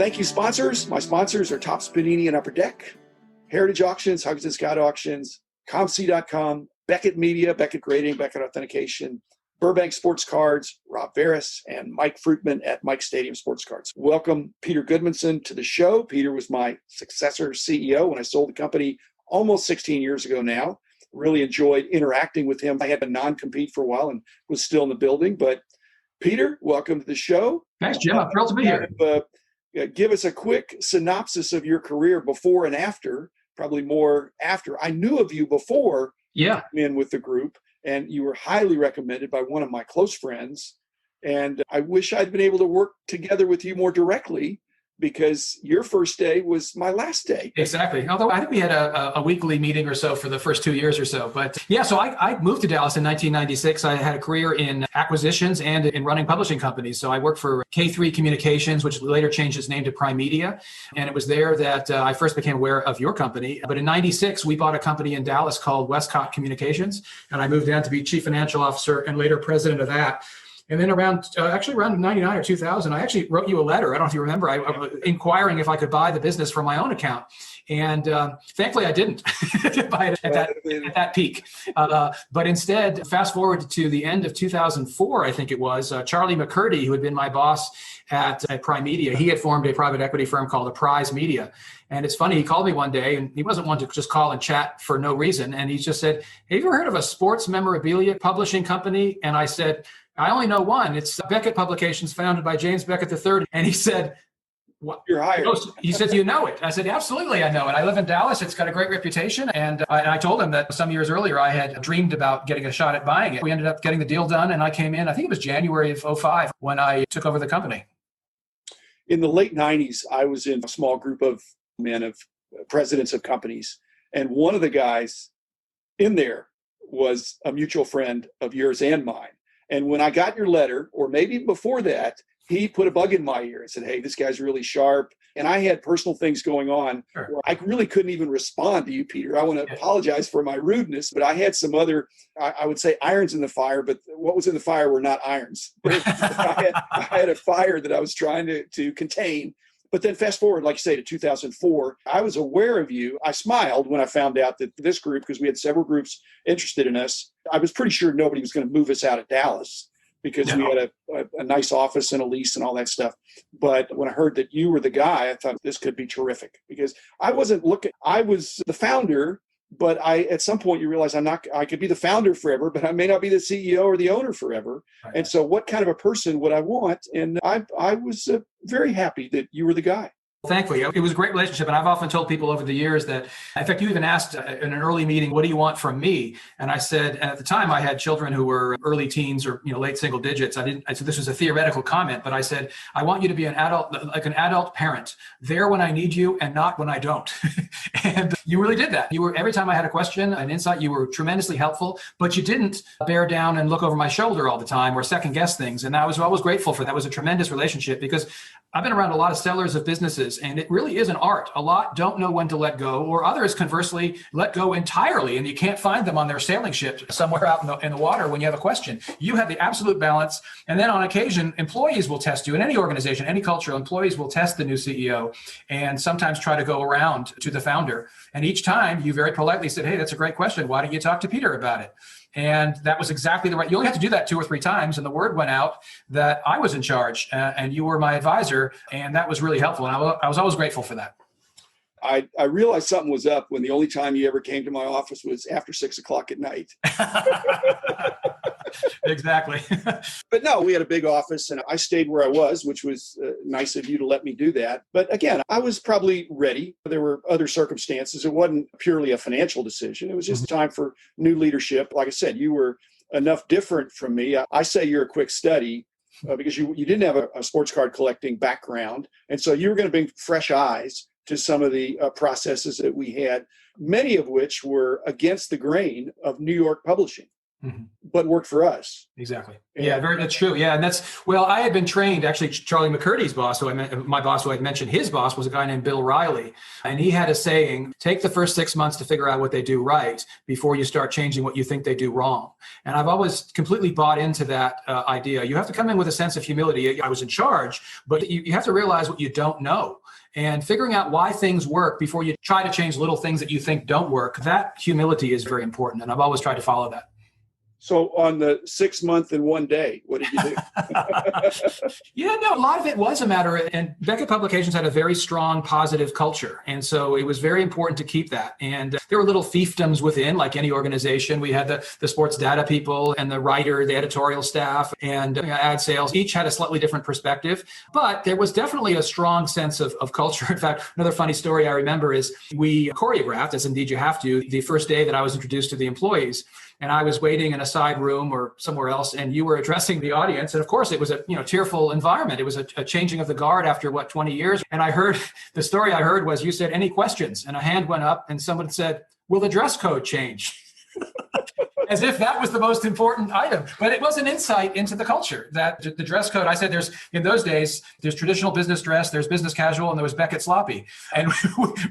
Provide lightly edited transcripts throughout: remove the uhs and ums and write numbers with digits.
Thank you, sponsors. My sponsors are Topps Panini and Upper Deck, Heritage Auctions, Huggins and Scott Auctions, ComC.com, Beckett Media, Beckett Grading, Beckett Authentication, Burbank Sports Cards, Rob Veras, and Mike Fruitman at Mike Stadium Sports Cards. Welcome Peter Gudmundsson to the show. Peter was my successor CEO when I sold the company almost 16 years ago now. Really enjoyed interacting with him. I had a non-compete for a while and was still in the building. But Peter, welcome to the show. Thanks, Jim. I'm thrilled to be here. Give us a quick synopsis of your career before and after, probably more after. I knew of you before you came in with the group, and you were highly recommended by one of my close friends. And I wish I'd been able to work together with you more directly, because your first day was my last day. Exactly. Although I think we had a weekly meeting or so for the first 2 years or so. But yeah, so I moved to Dallas in 1996. I had a career in acquisitions and in running publishing companies. So I worked for K3 Communications, which later changed its name to Prime Media. And it was there that I first became aware of your company. But in 96, we bought a company in Dallas called Westcott Communications. And I moved down to be chief financial officer and later president of that. And then around 99 or 2000, I actually wrote you a letter. I don't know if you remember, I was inquiring if I could buy the business from my own account. And thankfully, I didn't buy it at that peak. But instead, fast forward to the end of 2004, I think it was, Charlie McCurdy, who had been my boss at Prime Media, he had formed a private equity firm called Apprise Media. And it's funny, he called me one day, and he wasn't one to just call and chat for no reason. And he just said, "Have you ever heard of a sports memorabilia publishing company?" And I said, "I only know one. It's Beckett Publications, founded by James Beckett III. And he said, "What? You're hired." He said, "Do you know it?" I said, "Absolutely, I know it. I live in Dallas. It's got a great reputation." And I told him that some years earlier, I had dreamed about getting a shot at buying it. We ended up getting the deal done, and I came in, I think it was January of 2005 when I took over the company. In the late 90s, I was in a small group of men, of presidents of companies. And one of the guys in there was a mutual friend of yours and mine. And when I got your letter, or maybe before that, he put a bug in my ear and said, "Hey, this guy's really sharp." And I had personal things going on where I really couldn't even respond to you, Peter. I want to apologize for my rudeness, but I had some other, I would say, irons in the fire, but what was in the fire were not irons. I had a fire that I was trying to contain. But then fast forward, like you say, to 2004, I was aware of you. I smiled when I found out that this group, because we had several groups interested in us, I was pretty sure nobody was going to move us out of Dallas because we had a nice office and a lease and all that stuff. But when I heard that you were the guy, I thought this could be terrific, because I wasn't looking, I was the founder, but at some point you realize I could be the founder forever, but I may not be the CEO or the owner forever. Right. And so what kind of a person would I want? And I was very happy that you were the guy. Thankfully, it was a great relationship. And I've often told people over the years that, in fact, you even asked in an early meeting, "What do you want from me?" And I said, and at the time I had children who were early teens or late single digits. I said this was a theoretical comment, but I said, "I want you to be an adult, like an adult parent, there when I need you and not when I don't." And you really did that. You were, every time I had a question, an insight, you were tremendously helpful, but you didn't bear down and look over my shoulder all the time or second guess things. And I was always grateful for that. It was a tremendous relationship, because I've been around a lot of sellers of businesses, and it really is an art. A lot don't know when to let go, or others conversely let go entirely, and you can't find them on their sailing ship somewhere out in the water when you have a question. You have the absolute balance, and then on occasion, employees will test you. In any organization, any culture, employees will test the new CEO and sometimes try to go around to the founder. And each time you very politely said, "Hey, that's a great question. Why don't you talk to Peter about it?" And that was exactly the right. You only have to do that 2 or 3 times, and the word went out that I was in charge, and you were my advisor, and that was really helpful. And I was always grateful for that. I realized something was up when the only time you ever came to my office was after 6 o'clock at night. Exactly. But no, we had a big office, and I stayed where I was, which was nice of you to let me do that. But again, I was probably ready. There were other circumstances. It wasn't purely a financial decision. It was just time for new leadership. Like I said, you were enough different from me. I say you're a quick study because you didn't have a sports card collecting background. And so you were going to bring fresh eyes to some of the processes that we had, many of which were against the grain of New York publishing. Mhm. but worked for us. Exactly. And Yeah, that's true. Yeah. And well, I had been trained, actually, Charlie McCurdy's boss, my boss who I mentioned, his boss was a guy named Bill Riley. And he had a saying, take the first 6 months to figure out what they do right before you start changing what you think they do wrong. And I've always completely bought into that idea. You have to come in with a sense of humility. I was in charge, but you have to realize what you don't know. And figuring out why things work before you try to change little things that you think don't work, that humility is very important. And I've always tried to follow that. so on the 6 month and 1 day, what did you do? Yeah, no, a lot of it was a matter of, and Beckett Publications had a very strong positive culture. And so it was very important to keep that. And there were little fiefdoms within, like any organization. We had the sports data people and the writer, the editorial staff, and ad sales. Each had a slightly different perspective, but there was definitely a strong sense of culture. In fact, another funny story I remember is we choreographed, as indeed you have to, the first day that I was introduced to the employees. And I was waiting in a side room or somewhere else, and you were addressing the audience. And of course, it was a tearful environment. It was a changing of the guard after 20 years. And I heard the story I heard was you said, any questions? And a hand went up, and someone said, will the dress code change? As if that was the most important item. But it was an insight into the culture that the dress code, I said in those days, there's traditional business dress, there's business casual, and there was Beckett sloppy. And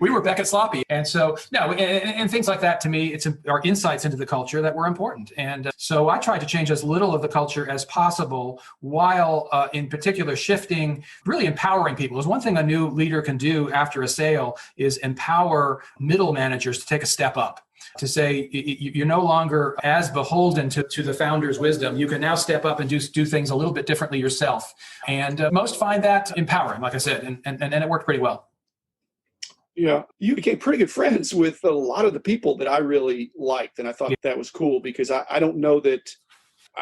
we were Beckett sloppy. And so, no, and things like that, to me, are insights into the culture that were important. And so I tried to change as little of the culture as possible while in particular shifting, really empowering people. There's one thing a new leader can do after a sale is empower middle managers to take a step up. To say you're no longer as beholden to the founder's wisdom. You can now step up and do things a little bit differently yourself. And most find that empowering, like I said, and it worked pretty well. Yeah, you became pretty good friends with a lot of the people that I really liked. And I thought that was cool because I don't know that,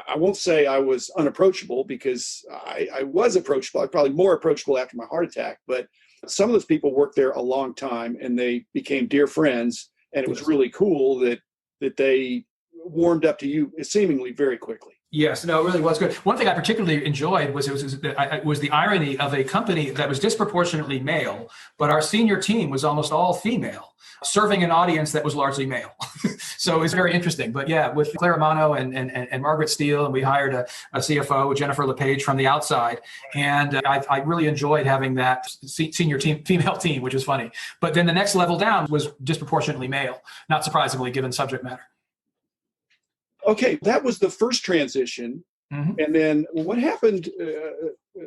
I won't say I was unapproachable because I was approachable. I was probably more approachable after my heart attack. But some of those people worked there a long time and they became dear friends. And it was really cool that they warmed up to you seemingly very quickly. Yes, no, it really was good. One thing I particularly enjoyed was the irony of a company that was disproportionately male, but our senior team was almost all female, serving an audience that was largely male. So it was very interesting. But yeah, with Claire Romano and Margaret Steele, and we hired a CFO, Jennifer LePage, from the outside. And I really enjoyed having that senior team, female team, which was funny. But then the next level down was disproportionately male, not surprisingly, given subject matter. Okay, that was the first transition. Mm-hmm. And then what happened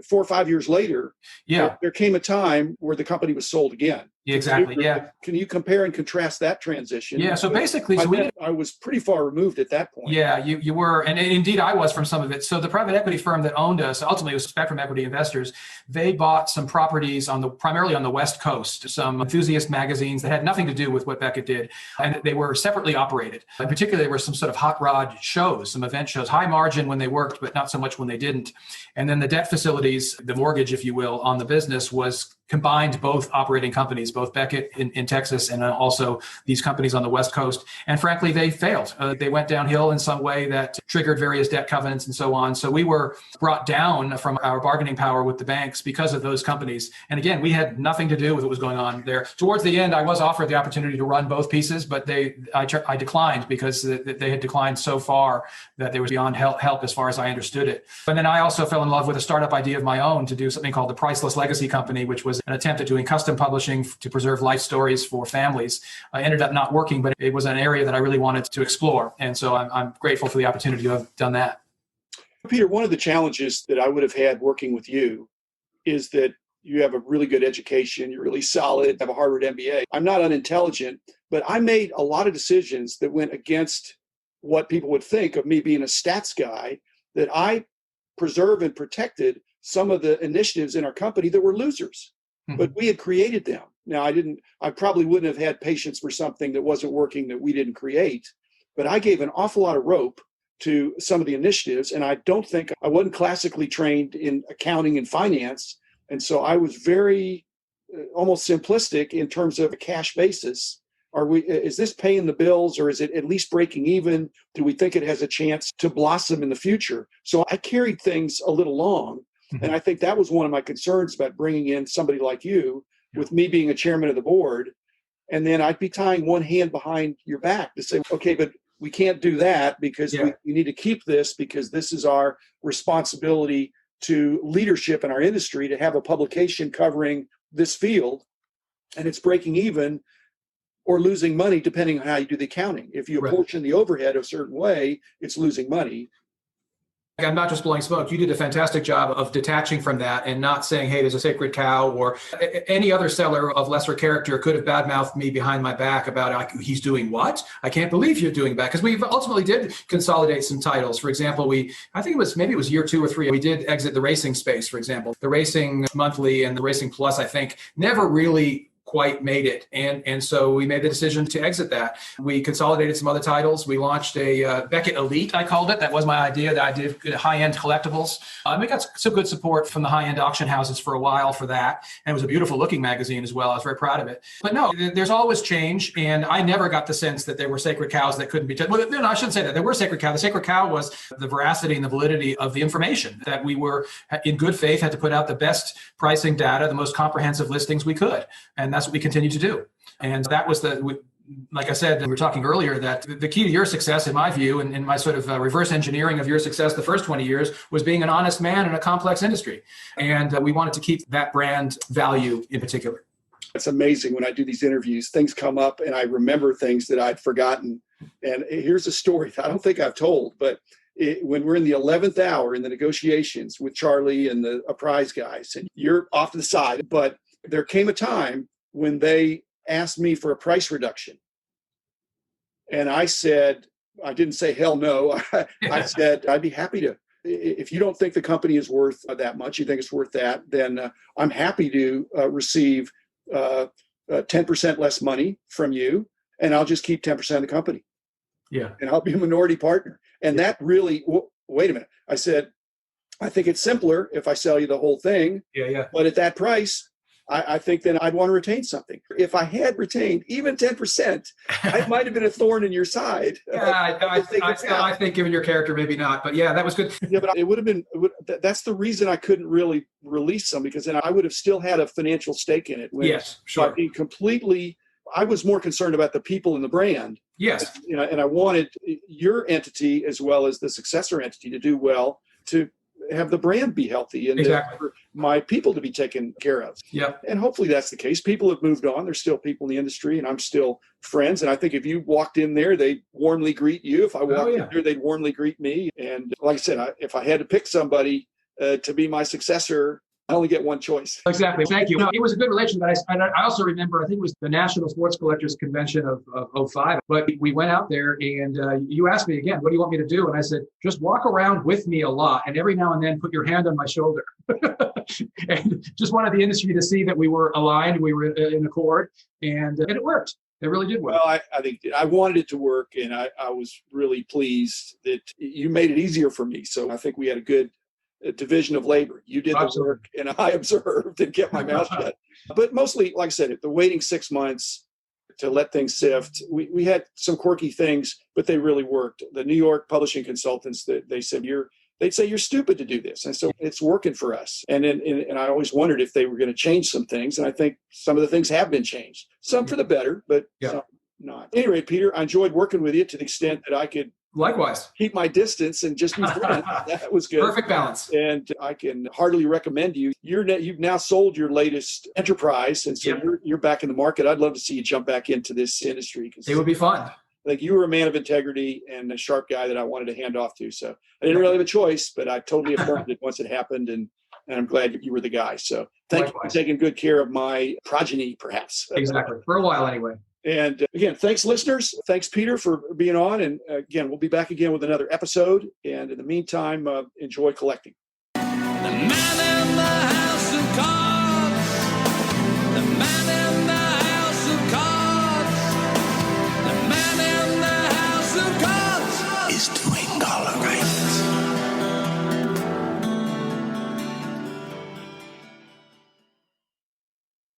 4 or 5 years later? Yeah, there came a time where the company was sold again. Exactly. Yeah. Can you compare and contrast that transition? Yeah. So basically, I was pretty far removed at that point. Yeah, you were, and indeed I was from some of it. So the private equity firm that owned us, ultimately it was Spectrum Equity Investors, they bought some properties primarily on the West Coast, some enthusiast magazines that had nothing to do with what Beckett did, and they were separately operated. In particular, there were some sort of hot rod shows, some event shows, high margin when they worked, but not so much when they didn't. And then the debt facilities, the mortgage, if you will, on the business was combined both operating companies, both Beckett in Texas and also these companies on the West Coast. And frankly, they failed. They went downhill in some way that triggered various debt covenants and so on. So we were brought down from our bargaining power with the banks because of those companies. And again, we had nothing to do with what was going on there. Towards the end, I was offered the opportunity to run both pieces, but I declined because they had declined so far that they was beyond help as far as I understood it. And then I also fell in love with a startup idea of my own to do something called the Priceless Legacy Company, which was an attempt at doing custom publishing to preserve life stories for families. I ended up not working, but it was an area that I really wanted to explore. And so I'm grateful for the opportunity to have done that. Peter, one of the challenges that I would have had working with you is that you have a really good education, you're really solid, have a Harvard MBA. I'm not unintelligent, but I made a lot of decisions that went against what people would think of me being a stats guy, that I preserved and protected some of the initiatives in our company that were losers. But we had created them. Now, I probably wouldn't have had patience for something that wasn't working that we didn't create, but I gave an awful lot of rope to some of the initiatives. And I don't think I wasn't classically trained in accounting and finance. And so I was very almost simplistic in terms of a cash basis. Is this paying the bills, or is it at least breaking even? Do we think it has a chance to blossom in the future? So I carried things a little long. And I think that was one of my concerns about bringing in somebody like you, with me being a chairman of the board. And then I'd be tying one hand behind your back to say, okay, but we can't do that because Yeah. we need to keep this because this is our responsibility to leadership in our industry to have a publication covering this field, and it's breaking even or losing money depending on how you do the accounting. If you Right. apportion the overhead a certain way, it's losing money. I'm not just blowing smoke. You did a fantastic job of detaching from that and not saying, hey, there's a sacred cow, or any other seller of lesser character could have badmouthed me behind my back about he's doing what? I can't believe you're doing that. Because we ultimately did consolidate some titles. For example, I think it was year 2 or 3, we did exit the racing space, for example. The Racing Monthly and the Racing Plus, I think, never really quite made it. And so we made the decision to exit that. We consolidated some other titles. We launched a Beckett Elite, I called it. That was my idea, the idea of high-end collectibles. We got some good support from the high-end auction houses for a while for that. And it was a beautiful looking magazine as well. I was very proud of it. But no, there's always change. And I never got the sense that there were sacred cows that couldn't be touched. Well, no, I shouldn't say that. There were sacred cows. The sacred cow was the veracity and the validity of the information, that we were in good faith, had to put out the best pricing data, the most comprehensive listings we could. And that's what we continue to do. And that was like I said, we were talking earlier, that the key to your success, in my view, and in my sort of reverse engineering of your success the first 20 years, was being an honest man in a complex industry. And we wanted to keep that brand value in particular. It's amazing when I do these interviews, things come up and I remember things that I'd forgotten. And here's a story that I don't think I've told, but when we're in the 11th hour in the negotiations with Charlie and the Apprise guys, and you're off to the side, but there came a time when they asked me for a price reduction. And I said, I didn't say hell no. I said, I'd be happy to. If you don't think the company is worth that much, you think it's worth that, then I'm happy to receive 10% less money from you, and I'll just keep 10% of the company. Yeah. And I'll be a minority partner. And that really, wait a minute. I said, I think it's simpler if I sell you the whole thing. Yeah. But at that price, I think then I'd want to retain something. If I had retained even 10%, it might have been a thorn in your side. Yeah, I think given your character, maybe not. But yeah, that was good. Yeah, but it would have been, that's the reason I couldn't really release some, because then I would have still had a financial stake in it. Yes, sure. I'd be completely, I was more concerned about the people and the brand. Yes. And I wanted your entity as well as the successor entity to do well, to have the brand be healthy, and exactly. for my people to be taken care of. Yeah. And hopefully that's the case. People have moved on. There's still people in the industry, and I'm still friends. And I think if you walked in there, they'd warmly greet you. If I walked in there, they'd warmly greet me. And like I said, if I had to pick somebody to be my successor, I only get one choice. Exactly. Thank you. No, it was a good relation. But I also remember, I think it was the National Sports Collectors Convention of 05. But we went out there and you asked me again, what do you want me to do? And I said, just walk around with me a lot. And every now and then put your hand on my shoulder. And just wanted the industry to see that we were aligned, we were in accord. And it worked. It really did work. Well, I think I wanted it to work. And I was really pleased that you made it easier for me. So I think we had a good division of labor. You did the work and I observed and kept my mouth shut. But mostly, like I said, the waiting 6 months to let things sift, we had some quirky things, but they really worked. The New York publishing consultants, they said, they'd say you're stupid to do this. And so it's working for us. And I always wondered if they were going to change some things. And I think some of the things have been changed, some for the better, but some not. At any rate, Peter, I enjoyed working with you to the extent that I could likewise keep my distance and just be friends. That was good. Perfect balance. And I can heartily recommend you. You've now sold your latest enterprise, and so you're back in the market. I'd love to see you jump back into this industry, because it would be fun. Like, you were a man of integrity and a sharp guy that I wanted to hand off to. So I didn't really have a choice, but I totally affirmed it once it happened, and I'm glad you were the guy. So thank you for taking good care of my progeny, perhaps. Exactly. For a while anyway. And again, thanks, listeners. Thanks, Peter, for being on. And again, we'll be back again with another episode. And in the meantime, enjoy collecting.